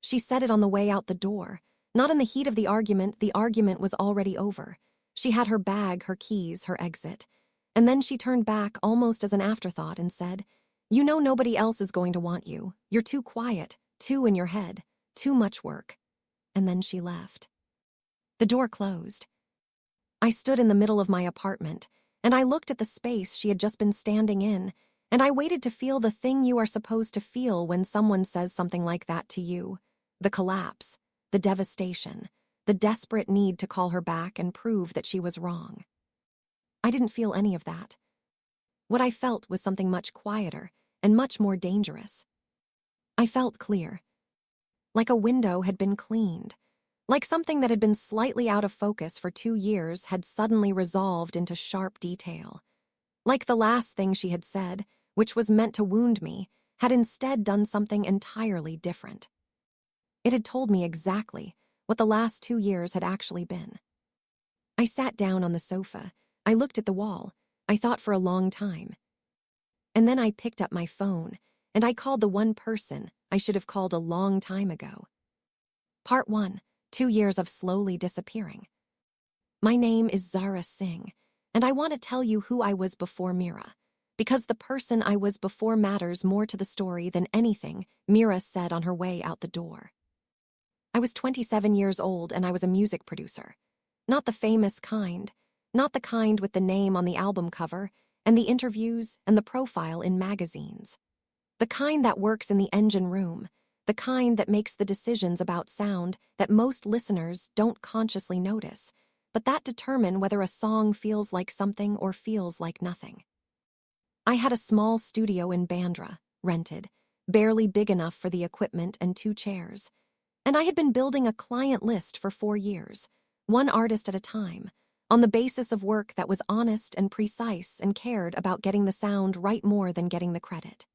She said it on the way out the door. Not in the heat of the argument was already over. She had her bag, her keys, her exit. And then she turned back almost as an afterthought and said, "You know nobody else is going to want you. You're too quiet, too in your head, too much work." And then she left. The door closed. I stood in the middle of my apartment, and I looked at the space she had just been standing in, and I waited to feel the thing you are supposed to feel when someone says something like that to you. The collapse, the devastation, the desperate need to call her back and prove that she was wrong. I didn't feel any of that. What I felt was something much quieter and much more dangerous. I felt clear, like a window had been cleaned, like something that had been slightly out of focus for 2 years had suddenly resolved into sharp detail. Like the last thing she had said, which was meant to wound me, had instead done something entirely different. It had told me exactly what the last 2 years had actually been. I sat down on the sofa. I looked at the wall. I thought for a long time. And then I picked up my phone, and I called the one person I should have called a long time ago. Part 1, 2 years of slowly disappearing. My name is Zara Singh, and I want to tell you who I was before Mira, because the person I was before matters more to the story than anything Mira said on her way out the door. I was 27 years old and I was a music producer. Not the famous kind, not the kind with the name on the album cover and the interviews and the profile in magazines. The kind that works in the engine room, the kind that makes the decisions about sound that most listeners don't consciously notice, but that determine whether a song feels like something or feels like nothing. I had a small studio in Bandra, rented, barely big enough for the equipment and 2 chairs. And I had been building a client list for 4 years, one artist at a time, on the basis of work that was honest and precise and cared about getting the sound right more than getting the credit.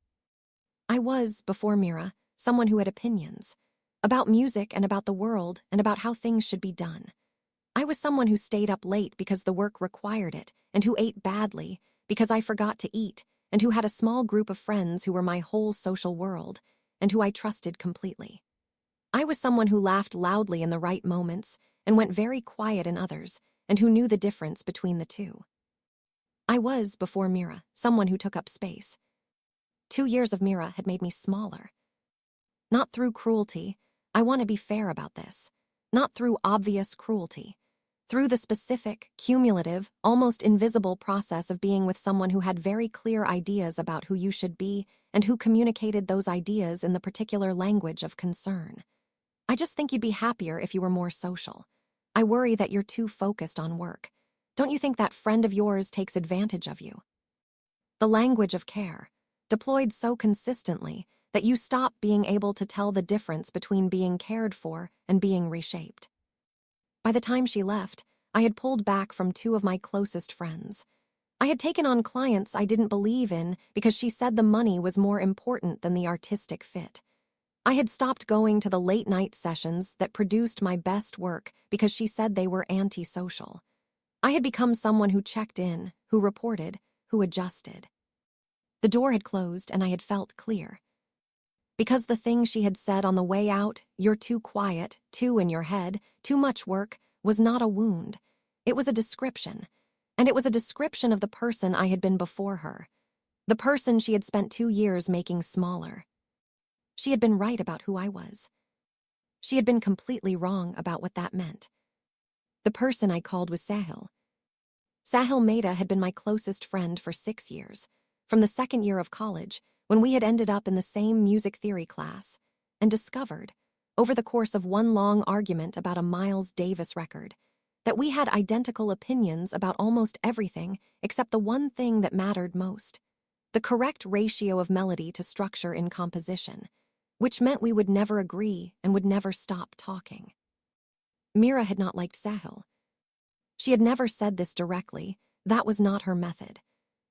I was, before Mira, someone who had opinions, about music and about the world and about how things should be done. I was someone who stayed up late because the work required it, and who ate badly because I forgot to eat, and who had a small group of friends who were my whole social world, and who I trusted completely. I was someone who laughed loudly in the right moments and went very quiet in others, and who knew the difference between the two. I was, before Mira, someone who took up space. 2 years of Mira had made me smaller. Not through cruelty, I want to be fair about this, not through obvious cruelty, through the specific, cumulative, almost invisible process of being with someone who had very clear ideas about who you should be and who communicated those ideas in the particular language of concern. I just think you'd be happier if you were more social. I worry that you're too focused on work. Don't you think that friend of yours takes advantage of you? The language of care, deployed so consistently that you stop being able to tell the difference between being cared for and being reshaped. By the time she left, I had pulled back from 2 of my closest friends. I had taken on clients I didn't believe in because she said the money was more important than the artistic fit. I had stopped going to the late-night sessions that produced my best work because she said they were antisocial. I had become someone who checked in, who reported, who adjusted. The door had closed and I had felt clear. Because the thing she had said on the way out, "You're too quiet, too in your head, too much work," was not a wound. It was a description. And it was a description of the person I had been before her. The person she had spent 2 years making smaller. She had been right about who I was. She had been completely wrong about what that meant. The person I called was Sahil. Sahil Mehta had been my closest friend for 6 years, from the second year of college, when we had ended up in the same music theory class, and discovered, over the course of one long argument about a Miles Davis record, that we had identical opinions about almost everything except the one thing that mattered most, the correct ratio of melody to structure in composition, which meant we would never agree and would never stop talking. Mira had not liked Sahil. She had never said this directly, that was not her method.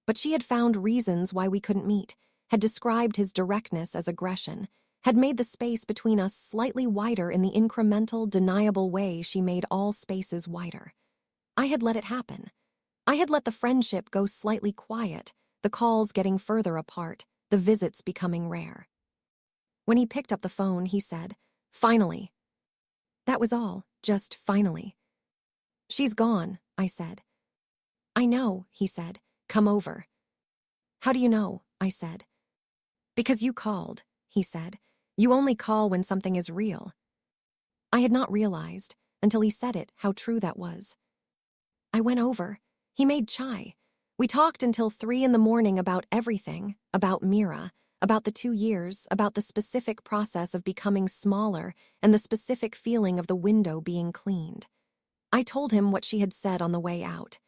But she had found reasons why we couldn't meet, had described his directness as aggression, had made the space between us slightly wider in the incremental, deniable way she made all spaces wider. I had let it happen. I had let the friendship go slightly quiet, the calls getting further apart, the visits becoming rare. When he picked up the phone, he said, Finally. That was all, just finally. She's gone, I said. I know, he said. Come over. How do you know? I said. Because you called, he said. You only call when something is real. I had not realized, until he said it, how true that was. I went over. He made chai. We talked until 3 a.m. about everything, about Mira, about the 2 years, about the specific process of becoming smaller and the specific feeling of the window being cleaned. I told him what she had said on the way out.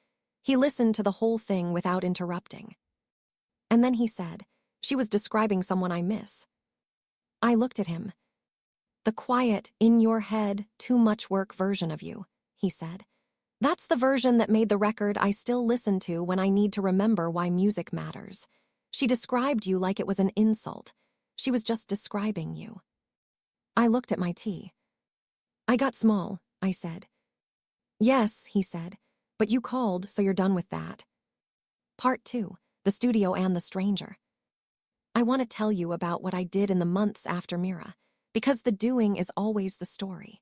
He listened to the whole thing without interrupting. And then he said, she was describing someone I miss. I looked at him. The quiet, in your head, too much work version of you, he said. That's the version that made the record I still listen to when I need to remember why music matters. She described you like it was an insult. She was just describing you. I looked at my tea. I got small, I said. Yes, he said, but you called, so you're done with that. Part 2, the studio and the stranger. I want to tell you about what I did in the months after Mira, because the doing is always the story.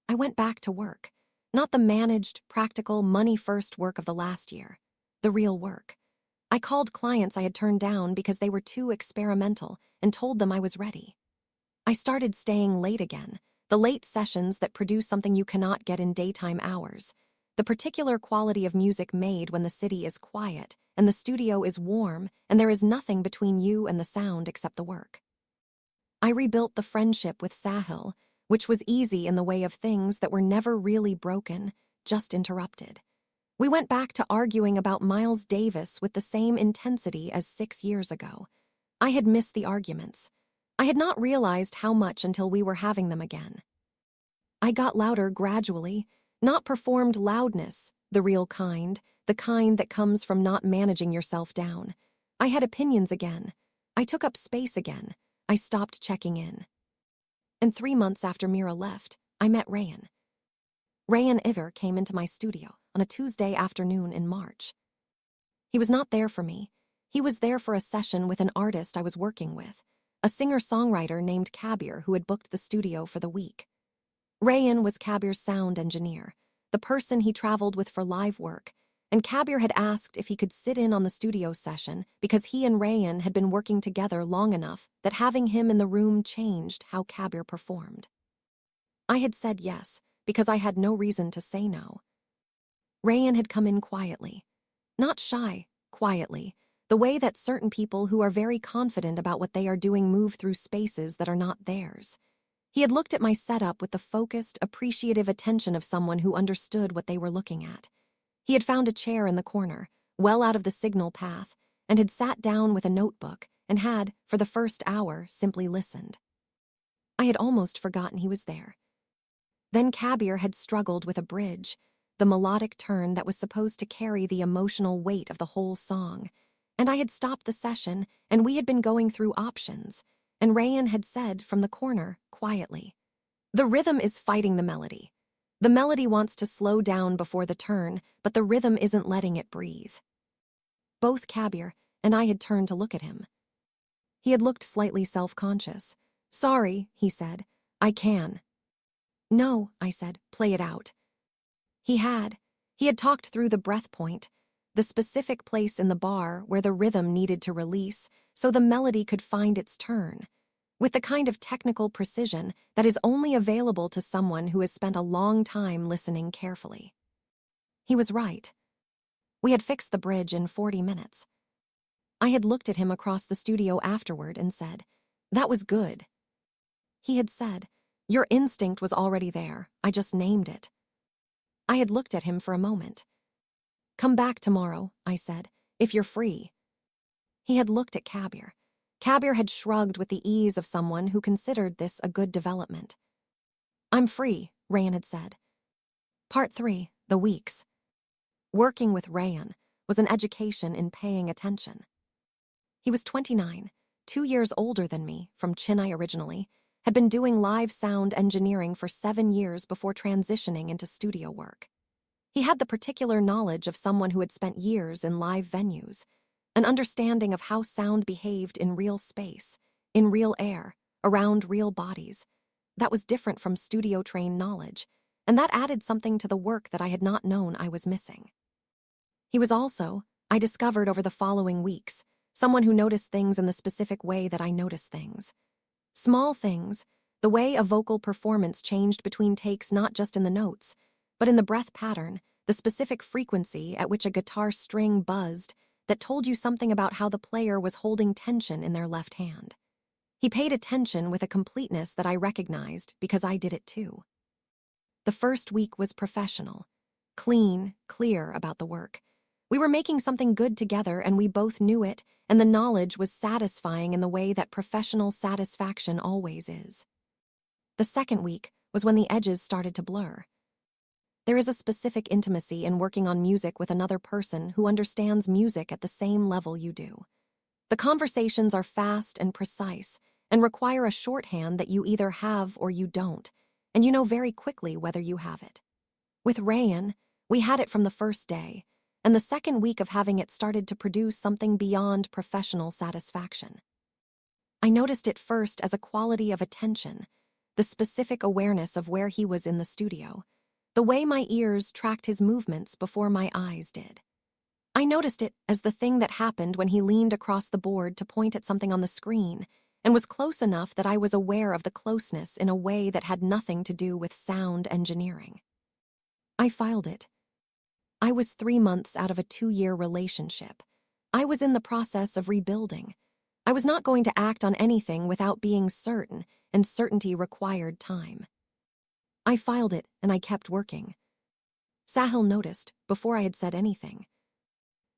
I went back to work, not the managed, practical, money-first work of the last year, the real work. I called clients I had turned down because they were too experimental and told them I was ready. I started staying late again, the late sessions that produce something you cannot get in daytime hours, the particular quality of music made when the city is quiet and the studio is warm and there is nothing between you and the sound except the work. I rebuilt the friendship with Sahil, which was easy in the way of things that were never really broken, just interrupted. We went back to arguing about Miles Davis with the same intensity as 6 years ago. I had missed the arguments. I had not realized how much until we were having them again. I got louder gradually, not performed loudness, the real kind, the kind that comes from not managing yourself down. I had opinions again. I took up space again. I stopped checking in. And 3 months after Mira left, I met Rayan. Rayan Iver came into my studio on a Tuesday afternoon in March. He was not there for me. He was there for a session with an artist I was working with, a singer-songwriter named Kabir who had booked the studio for the week. Rayan was Kabir's sound engineer, the person he traveled with for live work, and Kabir had asked if he could sit in on the studio session because he and Rayan had been working together long enough that having him in the room changed how Kabir performed. I had said yes, because I had no reason to say no. Rayan had come in quietly. Not shy, quietly, the way that certain people who are very confident about what they are doing move through spaces that are not theirs. He had looked at my setup with the focused, appreciative attention of someone who understood what they were looking at. He had found a chair in the corner, well out of the signal path, and had sat down with a notebook and had, for the first hour, simply listened. I had almost forgotten he was there. Then Kabir had struggled with a bridge, the melodic turn that was supposed to carry the emotional weight of the whole song, and I had stopped the session, and we had been going through options, and Rayan had said from the corner, quietly, "The rhythm is fighting the melody. The melody wants to slow down before the turn, but the rhythm isn't letting it breathe." Both Kabir and I had turned to look at him. He had looked slightly self-conscious. "Sorry," he said. "I can." "No," I said, "play it out." He had. He had talked through the breath point, the specific place in the bar where the rhythm needed to release so the melody could find its turn, with the kind of technical precision that is only available to someone who has spent a long time listening carefully. He was right. We had fixed the bridge in 40 minutes. I had looked at him across the studio afterward and said, "That was good." He had said, "Your instinct was already there. I just named it." I had looked at him for a moment. "Come back tomorrow," I said, "if you're free." He had looked at Kabir. Kabir had shrugged with the ease of someone who considered this a good development. "I'm free," Rayan had said. Part 3, the weeks. Working with Rayan was an education in paying attention. He was 29, 2 years older than me, from Chennai originally, had been doing live sound engineering for 7 years before transitioning into studio work. He had the particular knowledge of someone who had spent years in live venues, an understanding of how sound behaved in real space, in real air, around real bodies, that was different from studio-trained knowledge, and that added something to the work that I had not known I was missing. He was also, I discovered over the following weeks, someone who noticed things in the specific way that I notice things. Small things, the way a vocal performance changed between takes not just in the notes, but in the breath pattern, the specific frequency at which a guitar string buzzed that told you something about how the player was holding tension in their left hand. He paid attention with a completeness that I recognized because I did it too. The first week was professional, clean, clear about the work. We were making something good together and we both knew it, and the knowledge was satisfying in the way that professional satisfaction always is. The second week was when the edges started to blur. There is a specific intimacy in working on music with another person who understands music at the same level you do. The conversations are fast and precise and require a shorthand that you either have or you don't, and you know very quickly whether you have it. With Rayan, we had it from the first day, and the second week of having it started to produce something beyond professional satisfaction. I noticed it first as a quality of attention, the specific awareness of where he was in the studio, the way my ears tracked his movements before my eyes did. I noticed it as the thing that happened when he leaned across the board to point at something on the screen and was close enough that I was aware of the closeness in a way that had nothing to do with sound engineering. I filed it. I was 3 months out of a 2-year relationship. I was in the process of rebuilding. I was not going to act on anything without being certain, and certainty required time. I filed it and I kept working. Sahil noticed before I had said anything.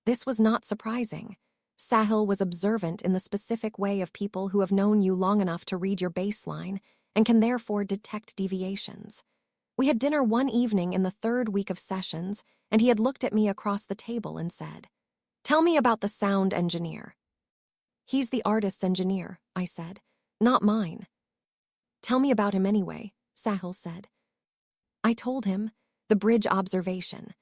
This was not surprising. Sahil was observant in the specific way of people who have known you long enough to read your baseline and can therefore detect deviations. We had dinner one evening in the 3rd week of sessions, and he had looked at me across the table and said, "Tell me about the sound engineer." "He's the artist's engineer," I said, "not mine." "Tell me about him anyway," Sahil said. I told him the bridge observation,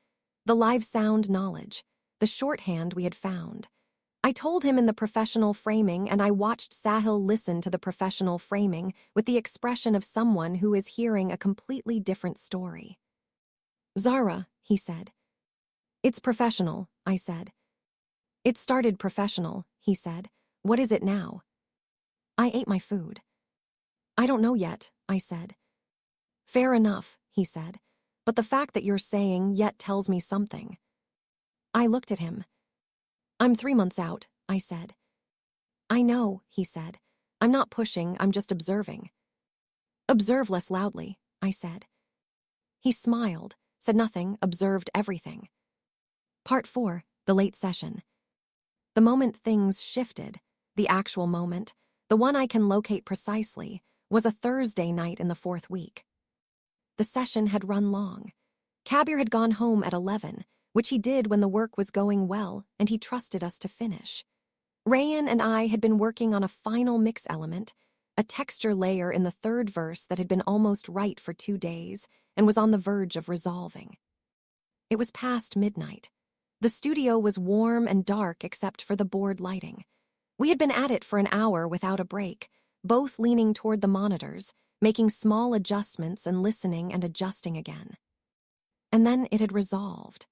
the live sound knowledge, the shorthand we had found. I told him in the professional framing, and I watched Sahil listen to the professional framing with the expression of someone who is hearing a completely different story. "Zara," he said. "It's professional," I said. "It started professional," he said. "What is it now?" I ate my food. "I don't know yet," I said. "Fair enough," he said. "But the fact that you're saying yet tells me something." I looked at him. "I'm 3 months out," I said. "I know," he said. "I'm not pushing, I'm just observing." "Observe less loudly," I said. He smiled, said nothing, observed everything. Part 4, the late session. The moment things shifted, the actual moment, the one I can locate precisely, was a Thursday night in the 4th week. The session had run long. Kabir had gone home at 11, which he did when the work was going well, and he trusted us to finish. Rayan and I had been working on a final mix element, a texture layer in the 3rd verse that had been almost right for 2 days and was on the verge of resolving. It was past midnight. The studio was warm and dark except for the board lighting. We had been at it for an hour without a break, both leaning toward the monitors, making small adjustments and listening and adjusting again. And then it had resolved.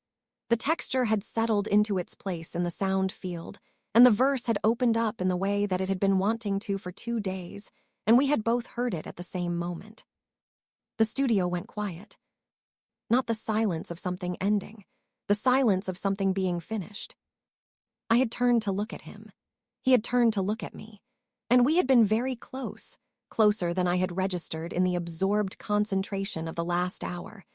The texture had settled into its place in the sound field, and the verse had opened up in the way that it had been wanting to for 2 days, and we had both heard it at the same moment. The studio went quiet. Not the silence of something ending, the silence of something being finished. I had turned to look at him. He had turned to look at me. And we had been very close, closer than I had registered in the absorbed concentration of the last hour.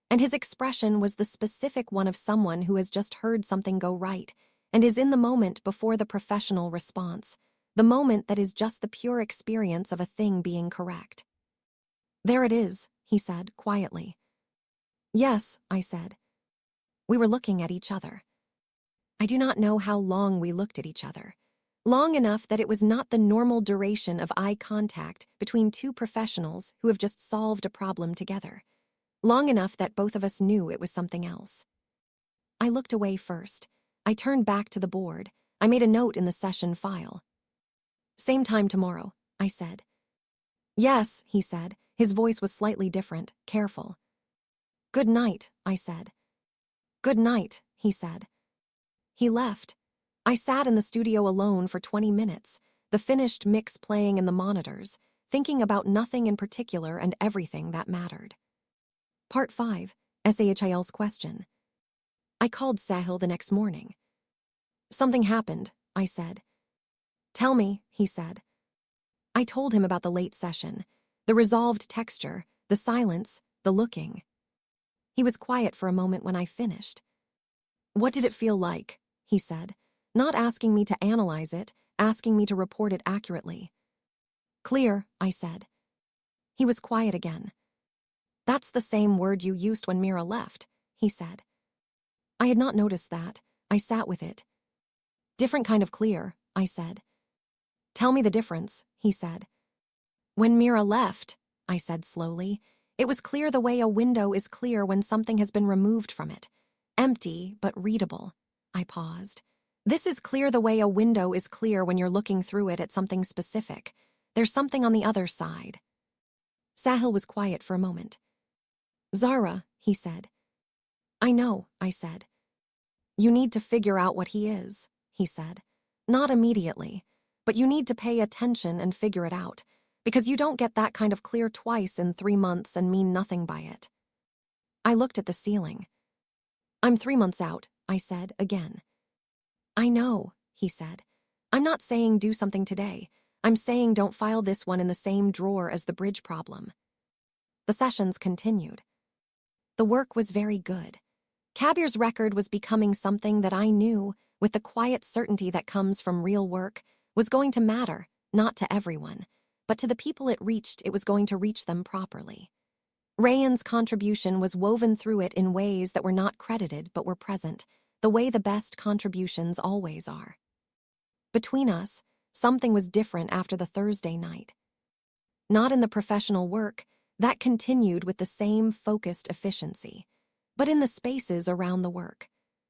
And his expression was the specific one of someone who has just heard something go right and is in the moment before the professional response, the moment that is just the pure experience of a thing being correct. "There it is," he said quietly. "Yes," I said. We were looking at each other. I do not know how long we looked at each other. Long enough that it was not the normal duration of eye contact between 2 professionals who have just solved a problem together. Long enough that both of us knew it was something else. I looked away first. I turned back to the board. I made a note in the session file. "Same time tomorrow," I said. Yes, he said. His voice was slightly different, careful. Good night, I said. Good night, he said. He left. I sat in the studio alone for 20 minutes, the finished mix playing in the monitors, thinking about nothing in particular and everything that mattered. Part 5, Sahil's question. I called Sahil the next morning. Something happened, I said. Tell me, he said. I told him about the late session, the resolved texture, the silence, the looking. He was quiet for a moment when I finished. What did it feel like? He said, not asking me to analyze it, asking me to report it accurately. Clear, I said. He was quiet again. That's the same word you used when Mira left, he said. I had not noticed that. I sat with it. Different kind of clear, I said. Tell me the difference, he said. When Mira left, I said slowly, it was clear the way a window is clear when something has been removed from it. Empty, but readable. I paused. This is clear the way a window is clear when you're looking through it at something specific. There's something on the other side. Sahil was quiet for a moment. Zara, he said. I know, I said. You need to figure out what he is, he said. Not immediately, but you need to pay attention and figure it out, because you don't get that kind of clear twice in 3 months and mean nothing by it. I looked at the ceiling. I'm 3 months out, I said again. I know, he said. I'm not saying do something today. I'm saying don't file this one in the same drawer as the bridge problem. The sessions continued. The work was very good. Kabir's record was becoming something that I knew, with the quiet certainty that comes from real work, was going to matter, not to everyone, but to the people it reached, it was going to reach them properly. Rayan's contribution was woven through it in ways that were not credited but were present, the way the best contributions always are. Between us, something was different after the Thursday night. Not in the professional work, that continued with the same focused efficiency, but in the spaces around the work,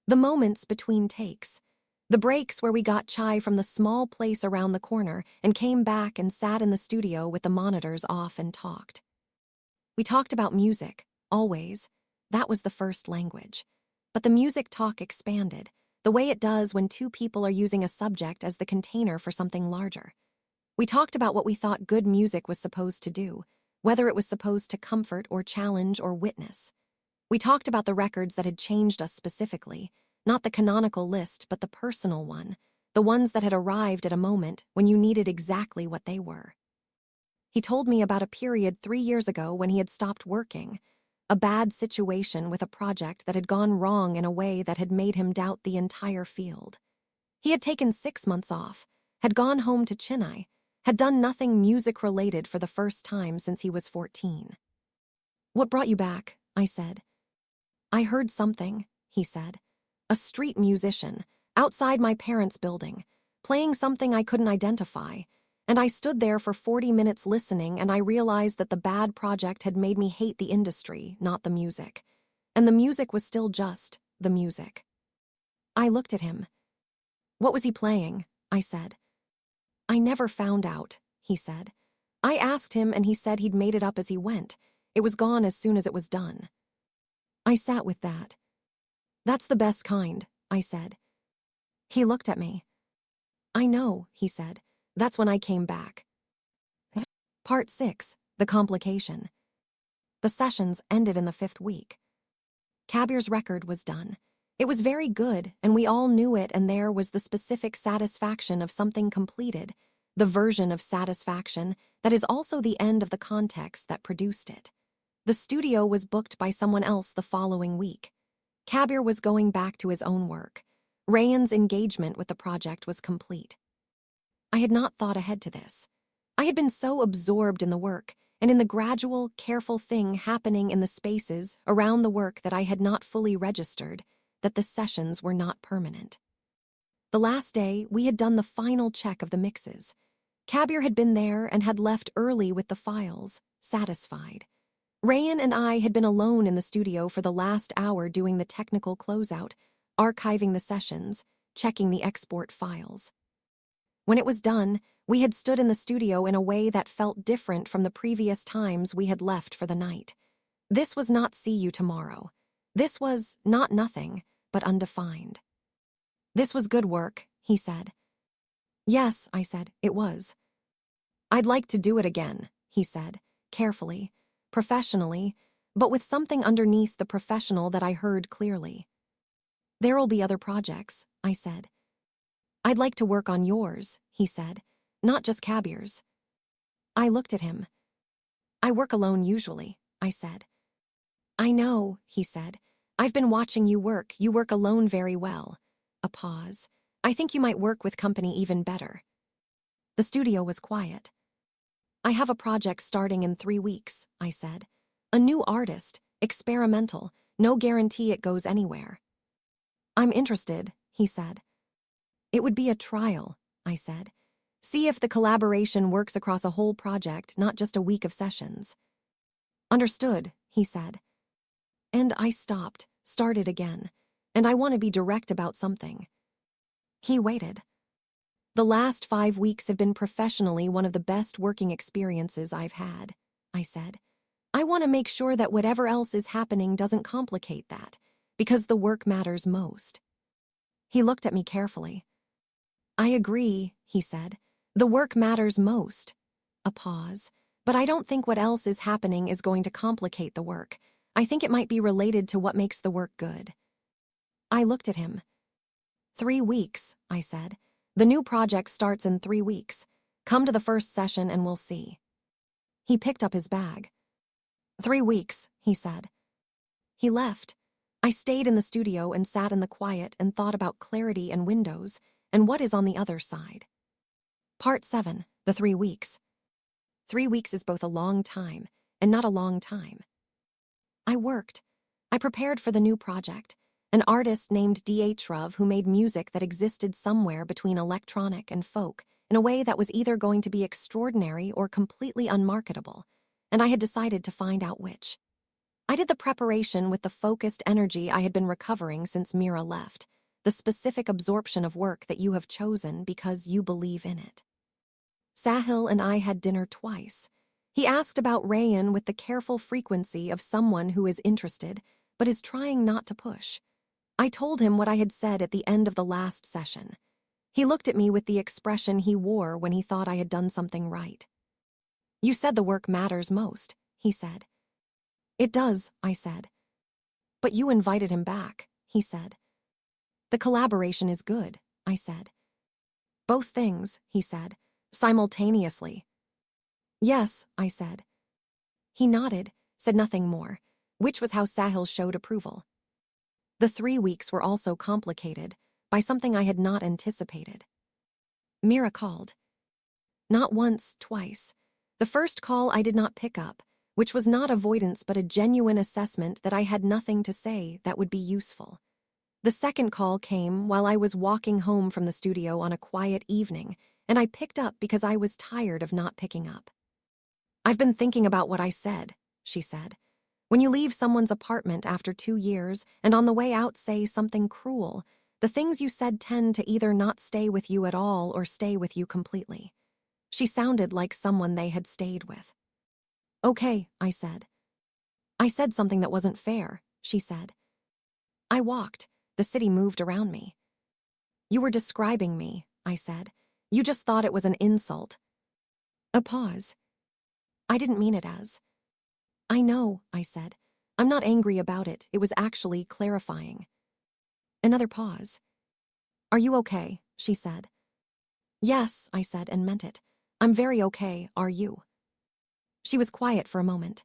the moments between takes, the breaks where we got chai from the small place around the corner and came back and sat in the studio with the monitors off and talked. We talked about music, always. That was the first language. But the music talk expanded, the way it does when two people are using a subject as the container for something larger. We talked about what we thought good music was supposed to do, whether it was supposed to comfort or challenge or witness. We talked about the records that had changed us specifically, not the canonical list, but the personal one, the ones that had arrived at a moment when you needed exactly what they were. He told me about a period 3 years ago when he had stopped working, a bad situation with a project that had gone wrong in a way that had made him doubt the entire field. He had taken 6 months off, had gone home to Chennai, had done nothing music-related for the first time since he was 14. What brought you back? I said. I heard something, he said. A street musician, outside my parents' building, playing something I couldn't identify, and I stood there for 40 minutes listening and I realized that the bad project had made me hate the industry, not the music. And the music was still just the music. I looked at him. What was he playing? I said. I never found out, he said. I asked him and he said he'd made it up as he went. It was gone as soon as it was done. I sat with that. That's the best kind, I said. He looked at me. I know, he said. That's when I came back. Part 6, the complication. The sessions ended in the 5th week. Kabir's record was done. It was very good, and we all knew it, and there was the specific satisfaction of something completed, the version of satisfaction that is also the end of the context that produced it. The studio was booked by someone else the following week. Kabir was going back to his own work. Rayan's engagement with the project was complete. I had not thought ahead to this. I had been so absorbed in the work and in the gradual, careful thing happening in the spaces around the work that I had not fully registered that the sessions were not permanent. The last day, we had done the final check of the mixes. Kabir had been there and had left early with the files, satisfied. Rayan and I had been alone in the studio for the last hour doing the technical closeout, archiving the sessions, checking the export files. When it was done, we had stood in the studio in a way that felt different from the previous times we had left for the night. This was not see you tomorrow. This was not nothing, but undefined. This was good work, he said. Yes, I said, it was. I'd like to do it again, he said, carefully, professionally, but with something underneath the professional that I heard clearly. There'll be other projects, I said. I'd like to work on yours, he said, not just Cabier's. I looked at him. I work alone usually, I said. I know, he said. I've been watching you work. You work alone very well. A pause. I think you might work with company even better. The studio was quiet. I have a project starting in 3 weeks, I said. A new artist, experimental, no guarantee it goes anywhere. I'm interested, he said. It would be a trial, I said. See if the collaboration works across a whole project, not just a week of sessions. Understood, he said. And I stopped, started again, and I want to be direct about something. He waited. The last 5 weeks have been professionally one of the best working experiences I've had, I said. I want to make sure that whatever else is happening doesn't complicate that, because the work matters most. He looked at me carefully. I agree, he said. The work matters most. A pause. But I don't think what else is happening is going to complicate the work. I think it might be related to what makes the work good. I looked at him. 3 weeks, I said. The new project starts in 3 weeks. Come to the first session and we'll see. He picked up his bag. 3 weeks, he said. He left. I stayed in the studio and sat in the quiet and thought about clarity and windows and what is on the other side. Part 7, the 3 weeks. 3 weeks is both a long time and not a long time. I worked. I prepared for the new project, an artist named D.H. Ruv who made music that existed somewhere between electronic and folk in a way that was either going to be extraordinary or completely unmarketable, and I had decided to find out which. I did the preparation with the focused energy I had been recovering since Mira left, the specific absorption of work that you have chosen because you believe in it. Sahil and I had dinner twice. He asked about Rayan with the careful frequency of someone who is interested, but is trying not to push. I told him what I had said at the end of the last session. He looked at me with the expression he wore when he thought I had done something right. You said the work matters most, he said. It does, I said. But you invited him back, he said. The collaboration is good, I said. Both things, he said, simultaneously. Yes, I said. He nodded, said nothing more, which was how Sahil showed approval. The 3 weeks were also complicated by something I had not anticipated. Mira called. Not once, twice. The first call I did not pick up, which was not avoidance but a genuine assessment that I had nothing to say that would be useful. The second call came while I was walking home from the studio on a quiet evening, and I picked up because I was tired of not picking up. I've been thinking about what I said, she said. When you leave someone's apartment after 2 years and on the way out say something cruel, the things you said tend to either not stay with you at all or stay with you completely. She sounded like someone they had stayed with. Okay, I said. I said something that wasn't fair, she said. I walked. The city moved around me. You were describing me, I said. You just thought it was an insult. A pause. I didn't mean it as. I know, I said. I'm not angry about it. It was actually clarifying. Another pause. Are you okay? She said. Yes, I said and meant it. I'm very okay, are you? She was quiet for a moment.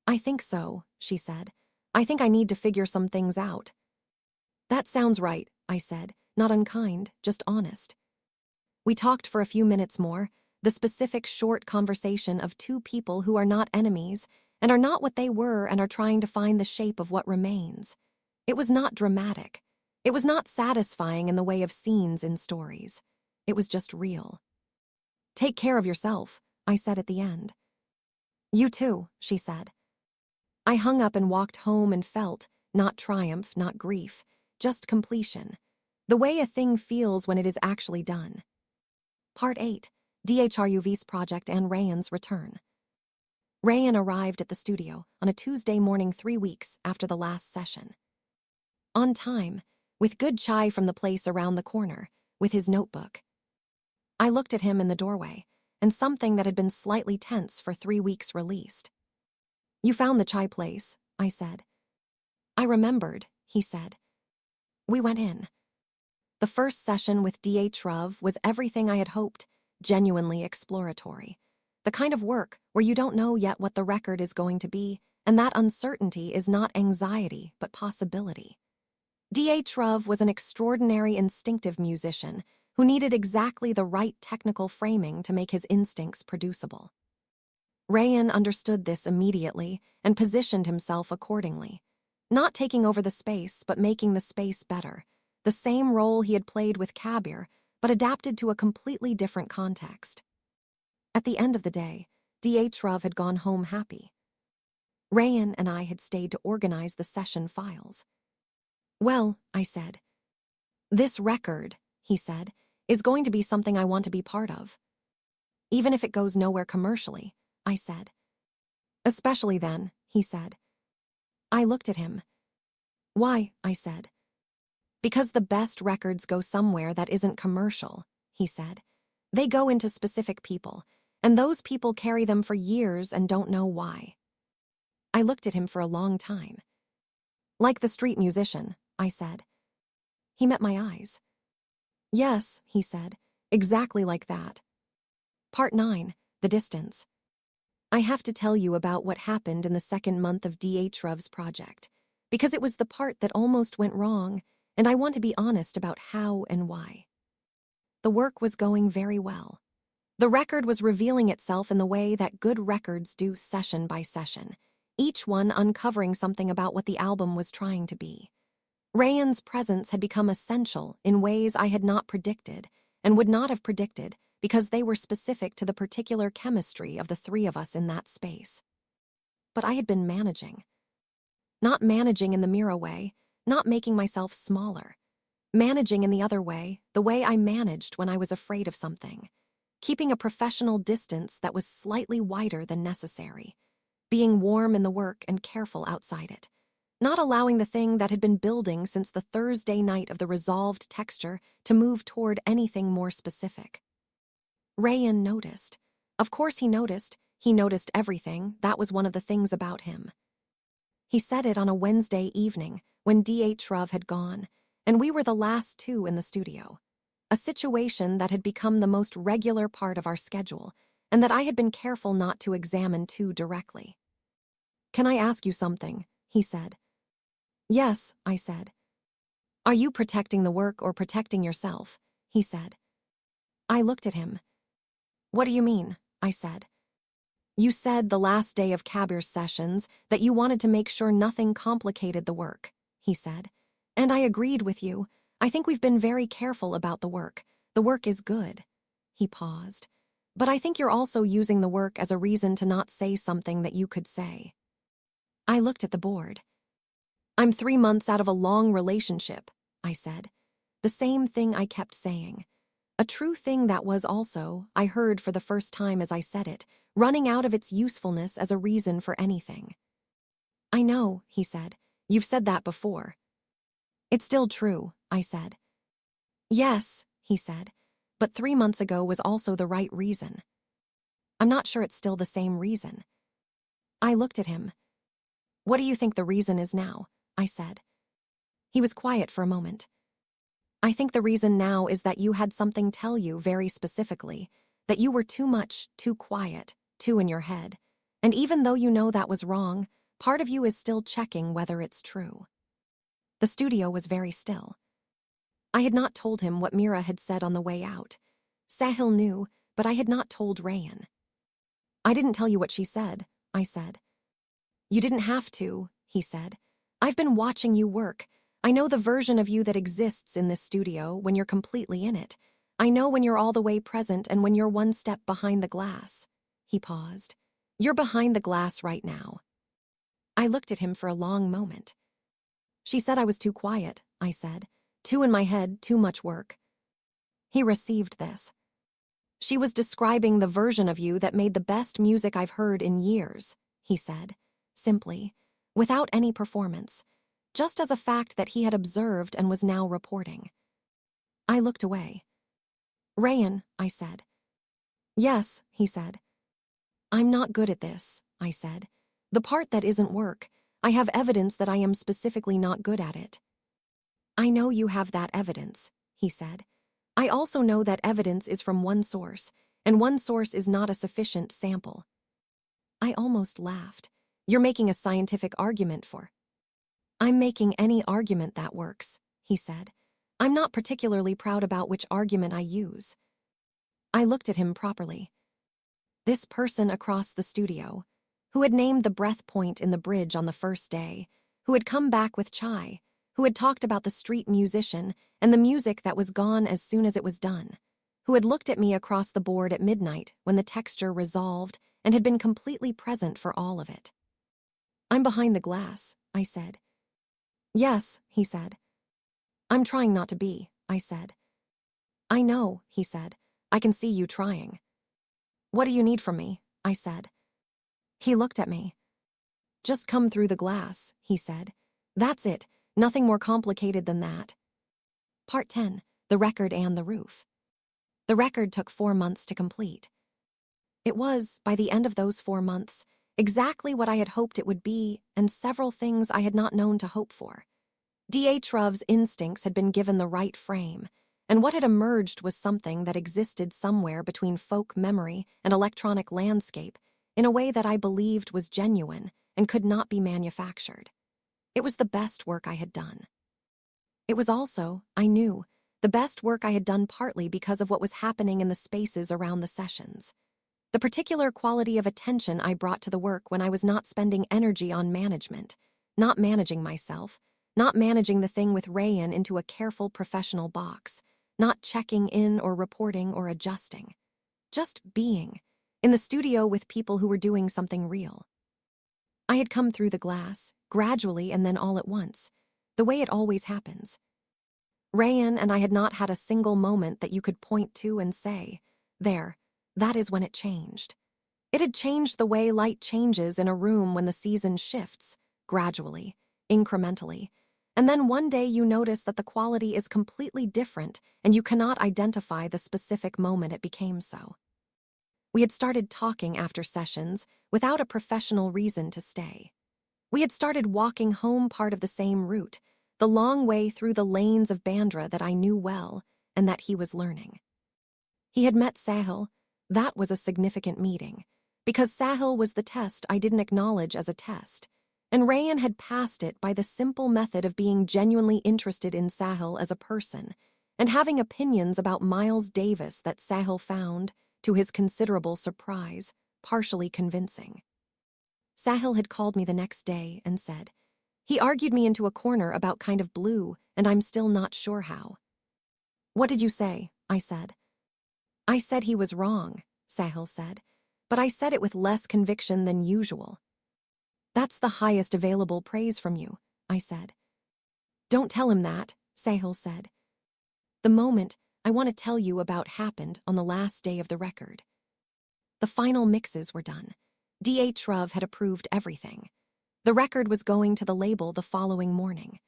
I think so, she said. I think I need to figure some things out. That sounds right, I said, not unkind, just honest. We talked for a few minutes more, the specific short conversation of 2 people who are not enemies and are not what they were and are trying to find the shape of what remains. It was not dramatic. It was not satisfying in the way of scenes in stories. It was just real. Take care of yourself, I said at the end. You too, she said. I hung up and walked home and felt, not triumph, not grief, just completion. The way a thing feels when it is actually done. Part 8, DHRUV's project and Rayan's return. Rayan arrived at the studio on a Tuesday morning 3 weeks after the last session. On time, with good chai from the place around the corner, with his notebook. I looked at him in the doorway, and something that had been slightly tense for 3 weeks released. You found the chai place, I said. I remembered, he said. We went in. The first session with DHRUV was everything I had hoped, genuinely exploratory. The kind of work where you don't know yet what the record is going to be, and that uncertainty is not anxiety, but possibility. DHRUV was an extraordinary instinctive musician who needed exactly the right technical framing to make his instincts producible. Rayan understood this immediately and positioned himself accordingly, not taking over the space but making the space better, the same role he had played with Kabir, but adapted to a completely different context. At the end of the day, DHRUV had gone home happy. Rayan and I had stayed to organize the session files. Well, I said. This record, he said, is going to be something I want to be part of. Even if it goes nowhere commercially, I said. Especially then, he said. I looked at him. Why, I said. Because the best records go somewhere that isn't commercial, he said. They go into specific people, and those people carry them for years and don't know why. I looked at him for a long time. Like the street musician, I said. He met my eyes. Yes, he said, exactly like that. Part 9, The Distance. I have to tell you about what happened in the second month of DHRUV's project, because it was the part that almost went wrong, and I want to be honest about how and why. The work was going very well. The record was revealing itself in the way that good records do session by session, each one uncovering something about what the album was trying to be. Rayan's presence had become essential in ways I had not predicted and would not have predicted because they were specific to the particular chemistry of the three of us in that space. But I had been managing. Not managing in the Mira way, not making myself smaller. Managing in the other way, the way I managed when I was afraid of something. Keeping a professional distance that was slightly wider than necessary. Being warm in the work and careful outside it. Not allowing the thing that had been building since the Thursday night of the resolved texture to move toward anything more specific. Rayan noticed. Of course he noticed. He noticed everything. That was one of the things about him. He said it on a Wednesday evening when DHRUV had gone, and we were the last two in the studio. A situation that had become the most regular part of our schedule, and that I had been careful not to examine too directly. Can I ask you something? He said. Yes, I said. Are you protecting the work or protecting yourself? He said. I looked at him. What do you mean? I said. You said the last day of Kabir's sessions that you wanted to make sure nothing complicated the work, he said. And I agreed with you. I think we've been very careful about the work. The work is good. He paused. But I think you're also using the work as a reason to not say something that you could say. I looked at the board. I'm 3 months out of a long relationship, I said. The same thing I kept saying. A true thing that was also, I heard for the first time as I said it, running out of its usefulness as a reason for anything. I know, he said. You've said that before. It's still true, I said. Yes, he said, but 3 months ago was also the right reason. I'm not sure it's still the same reason. I looked at him. What do you think the reason is now? I said. He was quiet for a moment. I think the reason now is that you had something tell you very specifically, that you were too much, too quiet, too in your head. And even though you know that was wrong, part of you is still checking whether it's true. The studio was very still. I had not told him what Mira had said on the way out. Sahil knew, but I had not told Rayan. I didn't tell you what she said, I said. You didn't have to, he said. I've been watching you work. I know the version of you that exists in this studio when you're completely in it. I know when you're all the way present and when you're one step behind the glass. He paused. You're behind the glass right now. I looked at him for a long moment. She said I was too quiet, I said. Too in my head, too much work. He received this. She was describing the version of you that made the best music I've heard in years, he said, simply, without any performance, just as a fact that he had observed and was now reporting. I looked away. Rayan, I said. Yes, he said. I'm not good at this, I said. The part that isn't work, I have evidence that I am specifically not good at it. I know you have that evidence, he said. I also know that evidence is from one source, and one source is not a sufficient sample. I almost laughed. You're making a scientific argument for. I'm making any argument that works, he said. I'm not particularly proud about which argument I use. I looked at him properly. This person across the studio, who had named the breath point in the bridge on the first day, who had come back with chai, who had talked about the street musician and the music that was gone as soon as it was done, who had looked at me across the board at midnight when the texture resolved and had been completely present for all of it. I'm behind the glass, I said. Yes, he said. I'm trying not to be, I said. I know, he said. I can see you trying. What do you need from me? I said. He looked at me. Just come through the glass, he said. That's it, nothing more complicated than that. Part 10, the record and the roof. The record took 4 months to complete. It was, by the end of those 4 months, exactly what I had hoped it would be, and several things I had not known to hope for. D.A. Shruv's instincts had been given the right frame, and what had emerged was something that existed somewhere between folk memory and electronic landscape in a way that I believed was genuine and could not be manufactured. It was the best work I had done. It was also, I knew, the best work I had done partly because of what was happening in the spaces around the sessions. The particular quality of attention I brought to the work when I was not spending energy on management, not managing myself, not managing the thing with Rayan into a careful professional box, not checking in or reporting or adjusting. Just being, in the studio with people who were doing something real. I had come through the glass, gradually and then all at once, the way it always happens. Rayan and I had not had a single moment that you could point to and say, there, that is when it changed. It had changed the way light changes in a room when the season shifts, gradually, incrementally, and then one day you notice that the quality is completely different and you cannot identify the specific moment it became so. We had started talking after sessions without a professional reason to stay. We had started walking home part of the same route, the long way through the lanes of Bandra that I knew well and that he was learning. He had met Sahil. That was a significant meeting, because Sahil was the test I didn't acknowledge as a test, and Rayan had passed it by the simple method of being genuinely interested in Sahil as a person and having opinions about Miles Davis that Sahil found, to his considerable surprise, partially convincing. Sahil had called me the next day and said, he argued me into a corner about kind of blue, and I'm still not sure how. What did you say? I said. I said he was wrong, Sahil said, but I said it with less conviction than usual. That's the highest available praise from you, I said. Don't tell him that, Sahil said. The moment I want to tell you about happened on the last day of the record. The final mixes were done. D.A. Shruv had approved everything. The record was going to the label the following morning.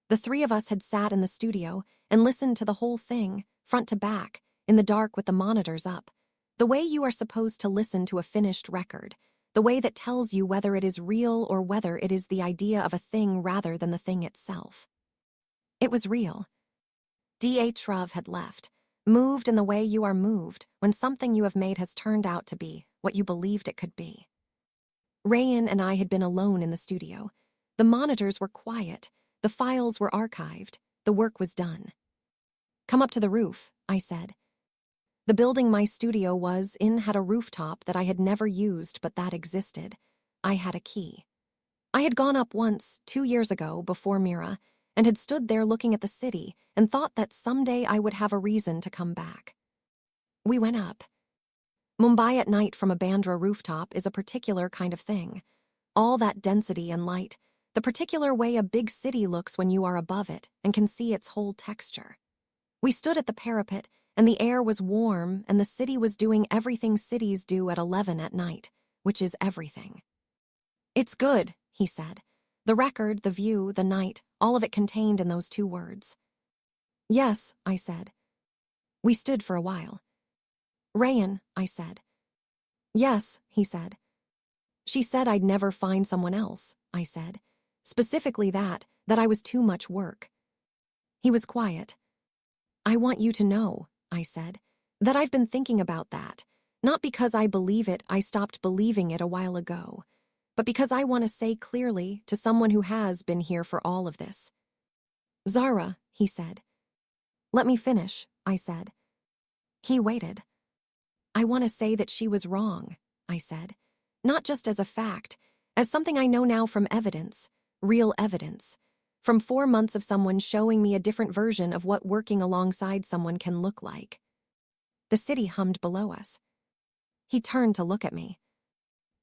The three of us had sat in the studio and listened to the whole thing, front to back, in the dark with the monitors up, the way you are supposed to listen to a finished record, the way that tells you whether it is real or whether it is the idea of a thing rather than the thing itself. It was real. D.A. Shruv had left, moved in the way you are moved when something you have made has turned out to be what you believed it could be. Rayan and I had been alone in the studio. The monitors were quiet, the files were archived, the work was done. Come up to the roof, I said. The building my studio was in had a rooftop that I had never used but that existed. I had a key. I had gone up once, 2 years ago, before Mira, and had stood there looking at the city and thought that someday I would have a reason to come back. We went up. Mumbai at night from a Bandra rooftop is a particular kind of thing. All that density and light, the particular way a big city looks when you are above it and can see its whole texture. We stood at the parapet and the air was warm, and the city was doing everything cities do at 11 at night, which is everything. It's good, he said. The record, the view, the night, all of it contained in those 2 words. Yes, I said. We stood for a while. Rayan, I said. Yes, he said. She said I'd never find someone else, I said. Specifically that I was too much work. He was quiet. I want you to know, I said, that I've been thinking about that. Not because I believe it, I stopped believing it a while ago, but because I want to say clearly to someone who has been here for all of this. Zara, he said. Let me finish, I said. He waited. I want to say that she was wrong, I said. Not just as a fact, as something I know now from evidence, real evidence, from 4 months of someone showing me a different version of what working alongside someone can look like. The city hummed below us. He turned to look at me.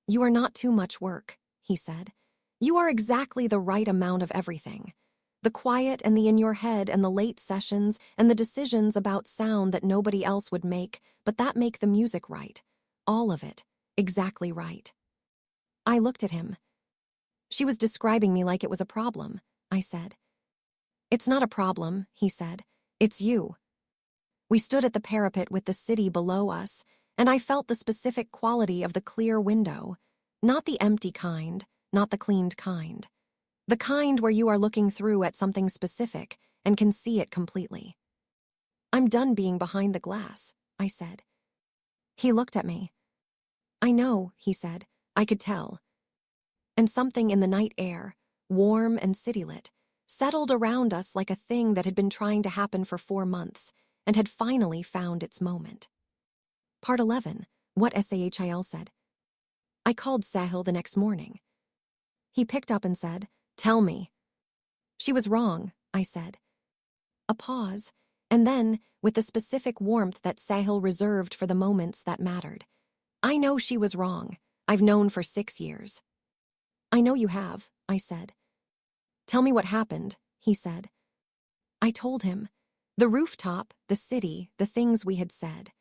You are not too much work, he said. You are exactly the right amount of everything. The quiet and the in your head and the late sessions and the decisions about sound that nobody else would make, but that make the music right. All of it. Exactly right. I looked at him. She was describing me like it was a problem, I said. It's not a problem, he said. It's you. We stood at the parapet with the city below us, and I felt the specific quality of the clear window. Not the empty kind, not the cleaned kind. The kind where you are looking through at something specific and can see it completely. I'm done being behind the glass, I said. He looked at me. I know, he said. I could tell. And something in the night air, warm and city-lit, settled around us like a thing that had been trying to happen for 4 months and had finally found its moment. Part 11, what Sahil said. I called Sahil the next morning. He picked up and said, Tell me. She was wrong, I said. A pause, and then, with the specific warmth that Sahil reserved for the moments that mattered. I know she was wrong. I've known for 6 years. I know you have, I said. Tell me what happened, he said. I told him. The rooftop, the city, the things we had said.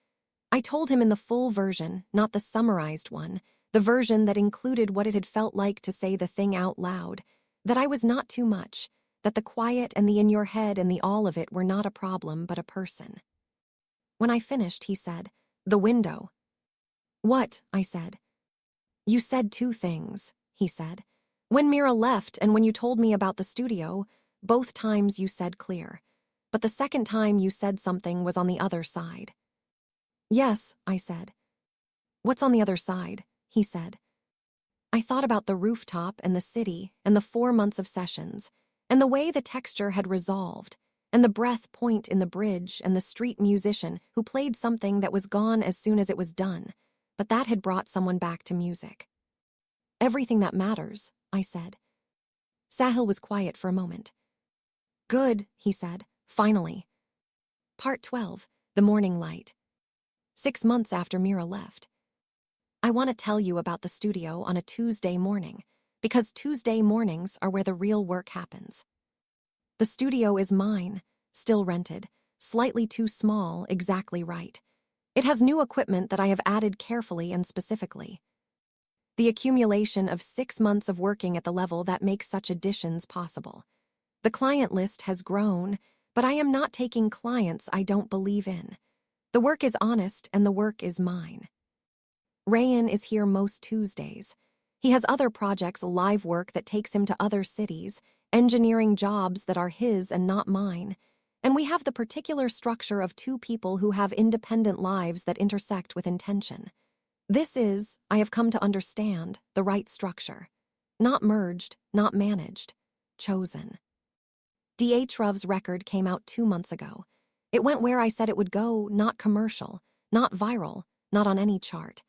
I told him in the full version, not the summarized one, the version that included what it had felt like to say the thing out loud, that I was not too much, that the quiet and the in your head and the all of it were not a problem but a person. When I finished, he said, The window. What? I said. You said 2 things, he said. When Mira left and when you told me about the studio, both times you said clear. But the second time you said something was on the other side. Yes, I said. What's on the other side? He said. I thought about the rooftop and the city and the 4 months of sessions and the way the texture had resolved and the breath point in the bridge and the street musician who played something that was gone as soon as it was done, but that had brought someone back to music. Everything that matters, I said. Sahil was quiet for a moment. Good, he said, finally. Part 12, the morning light. 6 months after Mira left. I want to tell you about the studio on a Tuesday morning, because Tuesday mornings are where the real work happens. The studio is mine, still rented, slightly too small, exactly right. It has new equipment that I have added carefully and specifically. The accumulation of 6 months of working at the level that makes such additions possible. The client list has grown, but I am not taking clients I don't believe in. The work is honest and the work is mine. Rayan is here most Tuesdays. He has other projects, live work that takes him to other cities, engineering jobs that are his and not mine, and we have the particular structure of 2 people who have independent lives that intersect with intention. This is, I have come to understand, the right structure. Not merged, not managed, chosen. DHRUV's record came out 2 months ago. It went where I said it would go, not commercial, not viral, not on any chart.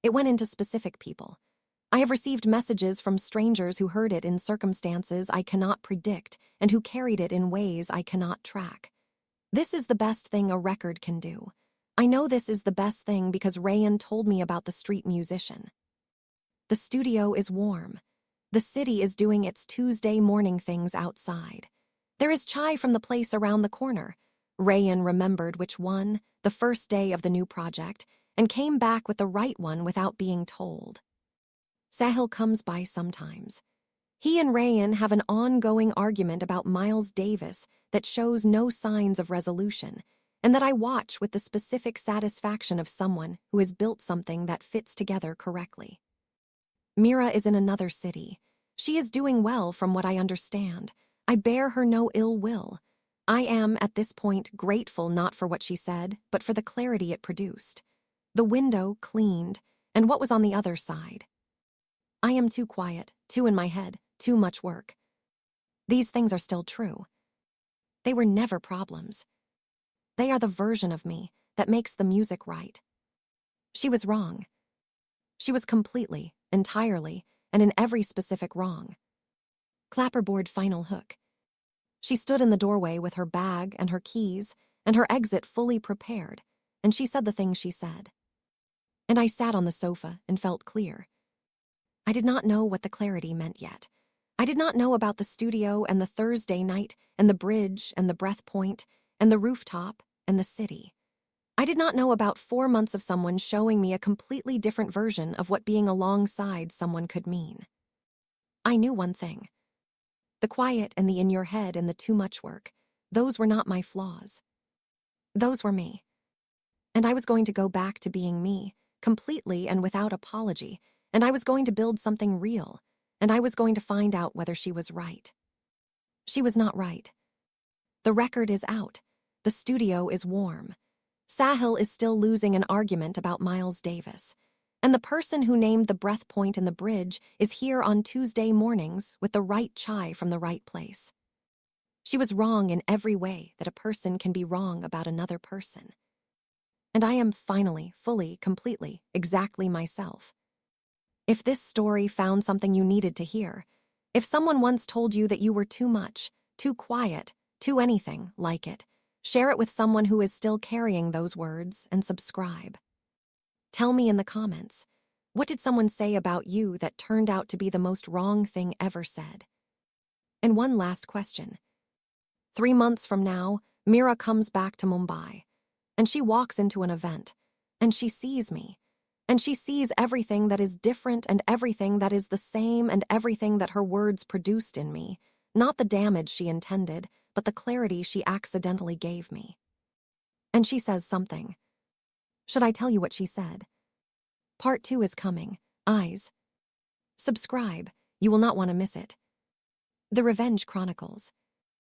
It went into specific people. I have received messages from strangers who heard it in circumstances I cannot predict and who carried it in ways I cannot track. This is the best thing a record can do. I know this is the best thing because Rayan told me about the street musician. The studio is warm. The city is doing its Tuesday morning things outside. There is chai from the place around the corner. Rayan remembered which one, the first day of the new project, and came back with the right one without being told. Sahil comes by sometimes. He and Rayan have an ongoing argument about Miles Davis that shows no signs of resolution, and that I watch with the specific satisfaction of someone who has built something that fits together correctly. Mira is in another city. She is doing well from what I understand. I bear her no ill will. I am, at this point, grateful not for what she said, but for the clarity it produced. The window cleaned, and what was on the other side. I am too quiet, too in my head, too much work. These things are still true. They were never problems. They are the version of me that makes the music right. She was wrong. She was completely, entirely, and in every specific wrong. Clapperboard final hook. She stood in the doorway with her bag and her keys and her exit fully prepared, and she said the things she said. And I sat on the sofa and felt clear. I did not know what the clarity meant yet. I did not know about the studio and the Thursday night and the bridge and the breath point and the rooftop and the city. I did not know about 4 months of someone showing me a completely different version of what being alongside someone could mean. I knew one thing. The quiet and the in your head and the too much work, those were not my flaws. Those were me. And I was going to go back to being me, completely and without apology, and I was going to build something real, and I was going to find out whether she was right. She was not right. The record is out. The studio is warm. Sahil is still losing an argument about Miles Davis. And the person who named the breath point in the bridge is here on Tuesday mornings with the right chai from the right place. She was wrong in every way that a person can be wrong about another person. And I am finally, fully, completely, exactly myself. If this story found something you needed to hear, if someone once told you that you were too much, too quiet, too anything like it, share it with someone who is still carrying those words and subscribe. Tell me in the comments, what did someone say about you that turned out to be the most wrong thing ever said? And one last question. 3 months from now, Mira comes back to Mumbai, and she walks into an event, and she sees me, and she sees everything that is different and everything that is the same and everything that her words produced in me, not the damage she intended, but the clarity she accidentally gave me. And she says something. Should I tell you what she said? Part 2 is coming. Eyes. Subscribe. You will not want to miss it. The Revenge Chronicles.